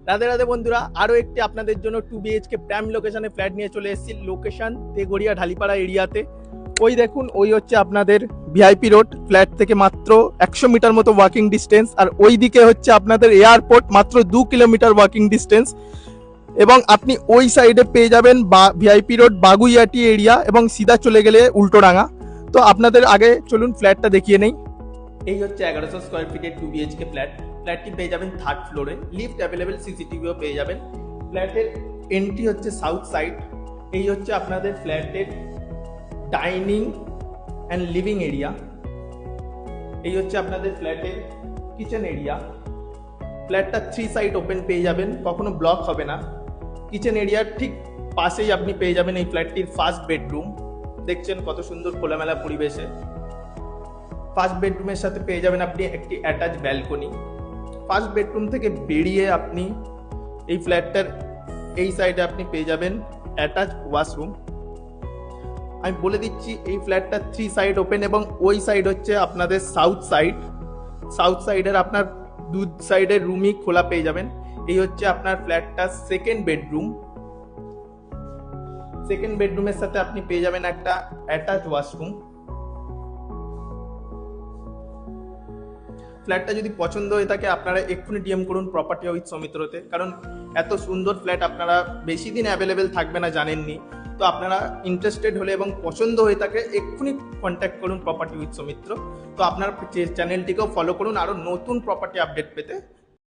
রাধে রাধে বন্ধুরা, আরো একটি আপনাদের জন্য 2 BHK প্রাইম লোকেশনে ফ্ল্যাট নিয়ে চলে এসেছি। লোকেশন তেগড়িয়া ঢালিপাড়া এরিয়াতে। ওই দেখুন, ওই হচ্ছে আপনাদের ভিআইপি রোড। ফ্ল্যাট থেকে মাত্র 100 মিটার মতো ওয়াকিং ডিস্টেন্স, আর ওই দিকে হচ্ছে আপনাদের এয়ারপোর্ট, মাত্র 2 কিলোমিটার ওয়াকিং ডিস্টেন্স। এবং আপনি ওই সাইডে পেয়ে যাবেন ভিআইপি রোড বাগুইয়াটি এরিয়া, এবং সিধা চলে গেলে উল্টোডাঙ্গা। তো আপনাদের আগে চলুন ফ্ল্যাটটা দেখিয়ে নেই। এই হচ্ছে 1100 স্কোয়ার ফিটের 2 BHK ফ্ল্যাট। ফ্ল্যাটটি পেয়ে যাবেন থার্ড ফ্লোরে, লিফট অ্যাভেলেবেল, সিসিটিভিও পেয়ে যাবেন। ফ্ল্যাটের এন্ট্রি হচ্ছে সাউথ সাইড। এই হচ্ছে আপনাদের ফ্ল্যাটের ডাইনিং অ্যান্ড লিভিং এরিয়া। এই হচ্ছে আপনাদের ফ্ল্যাটের কিচেন এরিয়া। ফ্ল্যাটটা 3 সাইড ওপেন পেয়ে যাবেন, কখনো ব্লক হবে না। কিচেন এরিয়ার ঠিক পাশেই আপনি পেয়ে যাবেন এই ফ্ল্যাটটির ফার্স্ট বেডরুম। দেখছেন কত সুন্দর খোলামেলা পরিবেশে। ফার্স্ট বেডরুমের সাথে পেয়ে যাবেন আপনি একটি অ্যাটাচ ব্যালকনি। ফার্স্ট বেডরুম থেকে বেরিয়ে আপনি এই ফ্ল্যাটটার এই সাইডে আপনি পেয়ে যাবেন অ্যাটাচ ওয়াশরুম। আমি বলে দিচ্ছি, এই ফ্ল্যাটটা 3 সাইড ওপেন, এবং ওই সাইড হচ্ছে আপনাদের সাউথ সাইড। সাউথ সাইডের আপনার 2 সাইডের রুমই খোলা পেয়ে যাবেন। এই হচ্ছে আপনার ফ্ল্যাটটা সেকেন্ড বেডরুম। সেকেন্ড বেডরুমের সাথে আপনি পেয়ে যাবেন একটা অ্যাটাচ ওয়াশরুম। ফ্ল্যাটটা যদি পছন্দ হয়ে থাকে, আপনারা এক্ষুনি ডিএম করুন প্রপার্টি উইথ সৌমিত্রতে, কারণ এত সুন্দর ফ্ল্যাট আপনারা বেশি দিন অ্যাভেলেবেল থাকবে না জানেননি। তো আপনারা ইন্টারেস্টেড হলে এবং পছন্দ হয়ে থাকে, এক্ষুনি কন্ট্যাক্ট করুন প্রপার্টি উইথ সৌমিত্র। তো আপনার চ্যানেলটিকেও ফলো করুন আরও নতুন প্রপার্টি আপডেট পেতে।